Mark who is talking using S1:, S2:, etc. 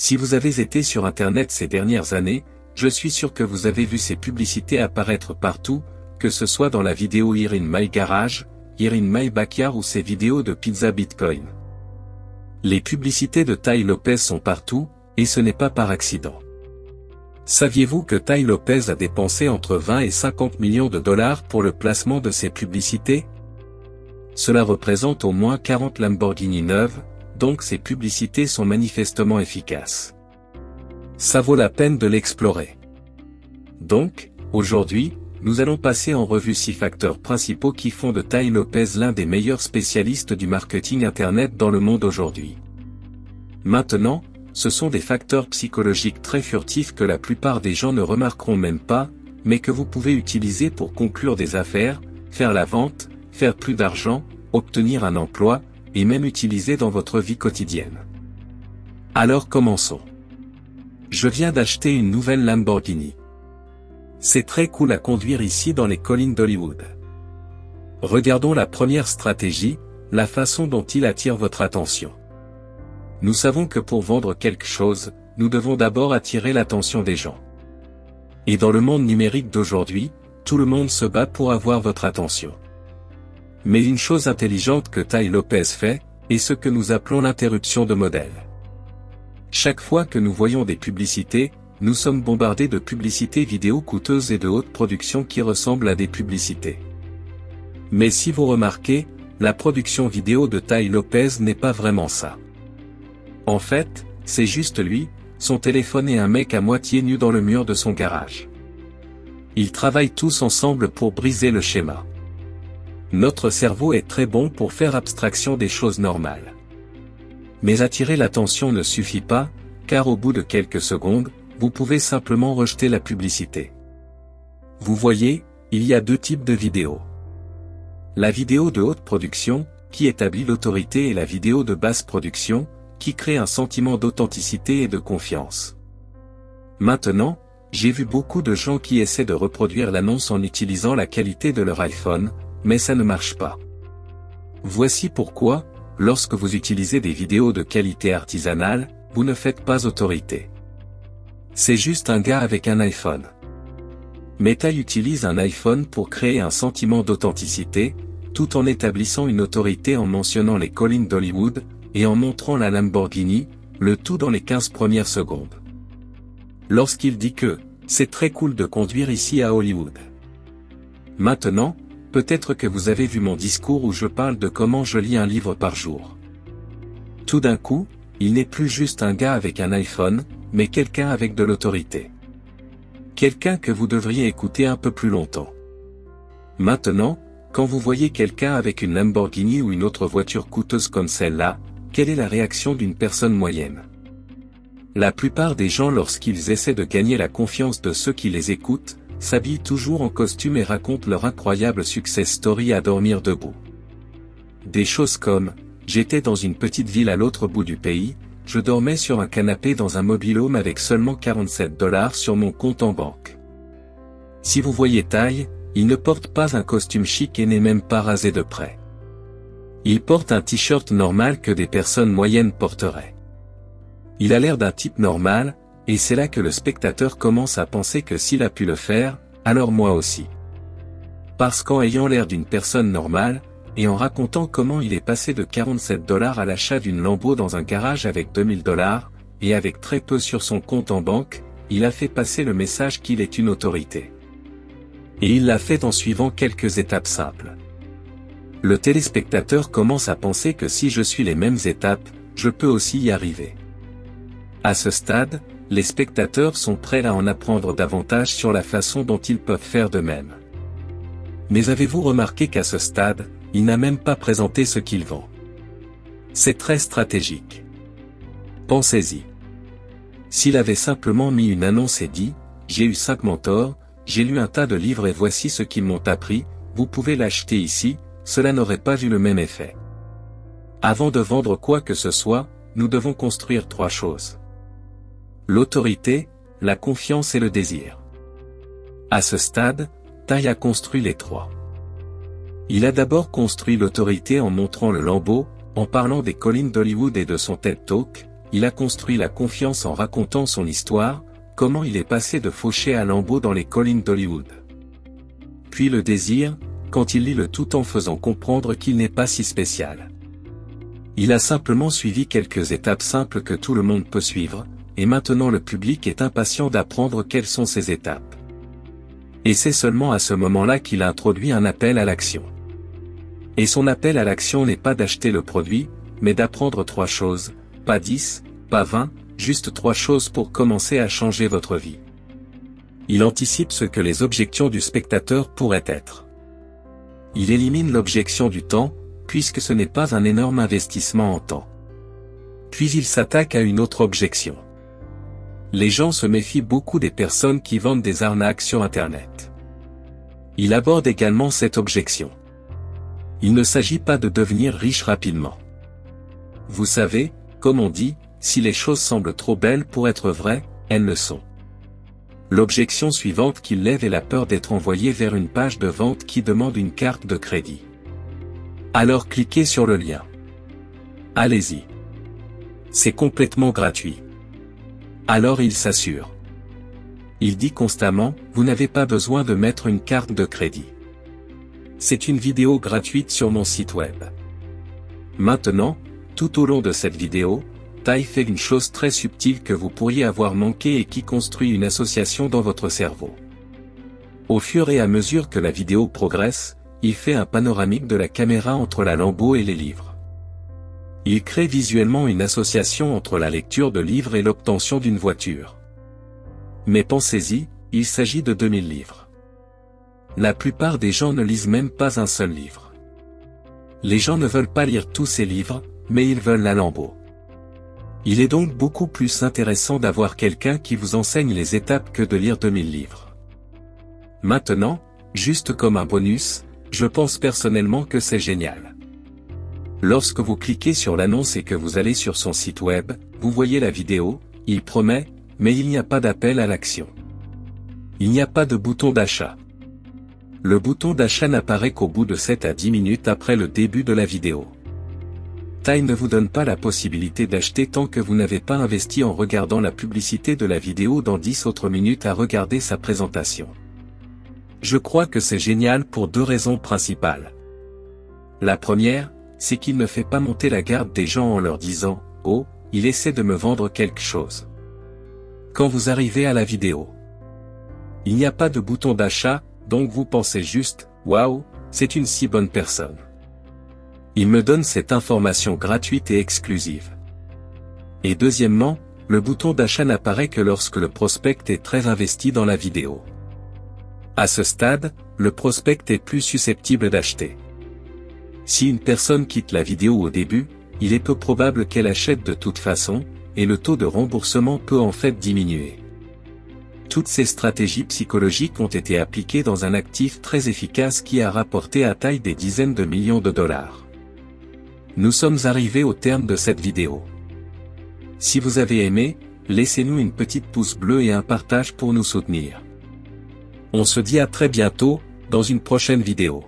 S1: Si vous avez été sur Internet ces dernières années, je suis sûr que vous avez vu ces publicités apparaître partout, que ce soit dans la vidéo Here in My Garage, Here in My Backyard ou ces vidéos de pizza Bitcoin. Les publicités de Tai Lopez sont partout, et ce n'est pas par accident. Saviez-vous que Tai Lopez a dépensé entre 20 et 50 millions de dollars pour le placement de ces publicités? Cela représente au moins 40 Lamborghini neuves, donc ces publicités sont manifestement efficaces. Ça vaut la peine de l'explorer. Donc, aujourd'hui, nous allons passer en revue 6 facteurs principaux qui font de Tai Lopez l'un des meilleurs spécialistes du marketing Internet dans le monde aujourd'hui. Maintenant, ce sont des facteurs psychologiques très furtifs que la plupart des gens ne remarqueront même pas, mais que vous pouvez utiliser pour conclure des affaires, faire la vente, faire plus d'argent, obtenir un emploi, et même utiliser dans votre vie quotidienne. Alors commençons. Je viens d'acheter une nouvelle Lamborghini. C'est très cool à conduire ici dans les collines d'Hollywood. Regardons la première stratégie, la façon dont il attire votre attention. Nous savons que pour vendre quelque chose, nous devons d'abord attirer l'attention des gens. Et dans le monde numérique d'aujourd'hui, tout le monde se bat pour avoir votre attention. Mais une chose intelligente que Tai Lopez fait, est ce que nous appelons l'interruption de modèle. Chaque fois que nous voyons des publicités, nous sommes bombardés de publicités vidéo coûteuses et de haute production qui ressemblent à des publicités. Mais si vous remarquez, la production vidéo de Tai Lopez n'est pas vraiment ça. En fait, c'est juste lui, son téléphone et un mec à moitié nu dans le mur de son garage. Ils travaillent tous ensemble pour briser le schéma. Notre cerveau est très bon pour faire abstraction des choses normales. Mais attirer l'attention ne suffit pas, car au bout de quelques secondes, vous pouvez simplement rejeter la publicité. Vous voyez, il y a 2 types de vidéos. La vidéo de haute production, qui établit l'autorité, et la vidéo de basse production, qui crée un sentiment d'authenticité et de confiance. Maintenant, j'ai vu beaucoup de gens qui essaient de reproduire l'annonce en utilisant la qualité de leur iPhone, mais ça ne marche pas. Voici pourquoi, lorsque vous utilisez des vidéos de qualité artisanale, vous ne faites pas autorité. C'est juste un gars avec un iPhone. Mais Tai utilise un iPhone pour créer un sentiment d'authenticité, tout en établissant une autorité en mentionnant les collines d'Hollywood, et en montrant la Lamborghini, le tout dans les 15 premières secondes. Lorsqu'il dit que « c'est très cool de conduire ici à Hollywood ». Maintenant, peut-être que vous avez vu mon discours où je parle de comment je lis un livre par jour. Tout d'un coup, il n'est plus juste un gars avec un iPhone, mais quelqu'un avec de l'autorité. Quelqu'un que vous devriez écouter un peu plus longtemps. Maintenant, quand vous voyez quelqu'un avec une Lamborghini ou une autre voiture coûteuse comme celle-là, quelle est la réaction d'une personne moyenne? La plupart des gens, lorsqu'ils essaient de gagner la confiance de ceux qui les écoutent, s'habillent toujours en costume et racontent leur incroyable success story à dormir debout. Des choses comme « J'étais dans une petite ville à l'autre bout du pays, je dormais sur un canapé dans un mobil-home avec seulement 47 $ sur mon compte en banque. » Si vous voyez Tai, il ne porte pas un costume chic et n'est même pas rasé de près. Il porte un t-shirt normal que des personnes moyennes porteraient. Il a l'air d'un type normal, et c'est là que le spectateur commence à penser que s'il a pu le faire, alors moi aussi. Parce qu'en ayant l'air d'une personne normale, et en racontant comment il est passé de 47 $ à l'achat d'une Lambo dans un garage avec 2000 $, et avec très peu sur son compte en banque, il a fait passer le message qu'il est une autorité. Et il l'a fait en suivant quelques étapes simples. Le téléspectateur commence à penser que si je suis les mêmes étapes, je peux aussi y arriver. À ce stade, les spectateurs sont prêts à en apprendre davantage sur la façon dont ils peuvent faire de même. Mais avez-vous remarqué qu'à ce stade, il n'a même pas présenté ce qu'il vend? C'est très stratégique. Pensez-y. S'il avait simplement mis une annonce et dit « J'ai eu 5 mentors, j'ai lu un tas de livres et voici ce qu'ils m'ont appris, vous pouvez l'acheter ici », cela n'aurait pas eu le même effet. Avant de vendre quoi que ce soit, nous devons construire 3 choses. L'autorité, la confiance et le désir. À ce stade, Tai a construit les 3. Il a d'abord construit l'autorité en montrant le Lambo, en parlant des collines d'Hollywood et de son TED Talk, il a construit la confiance en racontant son histoire, comment il est passé de fauché à Lambeau dans les collines d'Hollywood. Puis le désir, quand il lit le tout en faisant comprendre qu'il n'est pas si spécial. Il a simplement suivi quelques étapes simples que tout le monde peut suivre, et maintenant le public est impatient d'apprendre quelles sont ces étapes. Et c'est seulement à ce moment-là qu'il a introduit un appel à l'action. Et son appel à l'action n'est pas d'acheter le produit, mais d'apprendre 3 choses, pas 10, pas 20, juste 3 choses pour commencer à changer votre vie. Il anticipe ce que les objections du spectateur pourraient être. Il élimine l'objection du temps, puisque ce n'est pas un énorme investissement en temps. Puis il s'attaque à une autre objection. Les gens se méfient beaucoup des personnes qui vendent des arnaques sur Internet. Il aborde également cette objection. Il ne s'agit pas de devenir riche rapidement. Vous savez, comme on dit, si les choses semblent trop belles pour être vraies, elles le sont. L'objection suivante qu'il lève est la peur d'être envoyé vers une page de vente qui demande une carte de crédit. Alors cliquez sur le lien. Allez-y. C'est complètement gratuit. Alors il s'assure. Il dit constamment, vous n'avez pas besoin de mettre une carte de crédit. C'est une vidéo gratuite sur mon site web. Maintenant, tout au long de cette vidéo, Ty fait une chose très subtile que vous pourriez avoir manqué et qui construit une association dans votre cerveau. Au fur et à mesure que la vidéo progresse, il fait un panoramique de la caméra entre la Lambeau et les livres. Il crée visuellement une association entre la lecture de livres et l'obtention d'une voiture. Mais pensez-y, il s'agit de 2000 livres. La plupart des gens ne lisent même pas un seul livre. Les gens ne veulent pas lire tous ces livres, mais ils veulent la Lambeau. Il est donc beaucoup plus intéressant d'avoir quelqu'un qui vous enseigne les étapes que de lire 2000 livres. Maintenant, juste comme un bonus, je pense personnellement que c'est génial. Lorsque vous cliquez sur l'annonce et que vous allez sur son site web, vous voyez la vidéo, il promet, mais il n'y a pas d'appel à l'action. Il n'y a pas de bouton d'achat. Le bouton d'achat n'apparaît qu'au bout de 7 à 10 minutes après le début de la vidéo. Ty ne vous donne pas la possibilité d'acheter tant que vous n'avez pas investi en regardant la publicité de la vidéo dans 10 autres minutes à regarder sa présentation. Je crois que c'est génial pour 2 raisons principales. La première, c'est qu'il ne fait pas monter la garde des gens en leur disant « Oh, il essaie de me vendre quelque chose ». Quand vous arrivez à la vidéo, il n'y a pas de bouton d'achat, donc vous pensez juste « Waouh, c'est une si bonne personne. Il me donne cette information gratuite et exclusive ». Et deuxièmement, le bouton d'achat n'apparaît que lorsque le prospect est très investi dans la vidéo. À ce stade, le prospect est plus susceptible d'acheter. Si une personne quitte la vidéo au début, il est peu probable qu'elle achète de toute façon, et le taux de remboursement peut en fait diminuer. Toutes ces stratégies psychologiques ont été appliquées dans un actif très efficace qui a rapporté à Ty des dizaines de millions de dollars. Nous sommes arrivés au terme de cette vidéo. Si vous avez aimé, laissez-nous une petite pouce bleu et un partage pour nous soutenir. On se dit à très bientôt, dans une prochaine vidéo.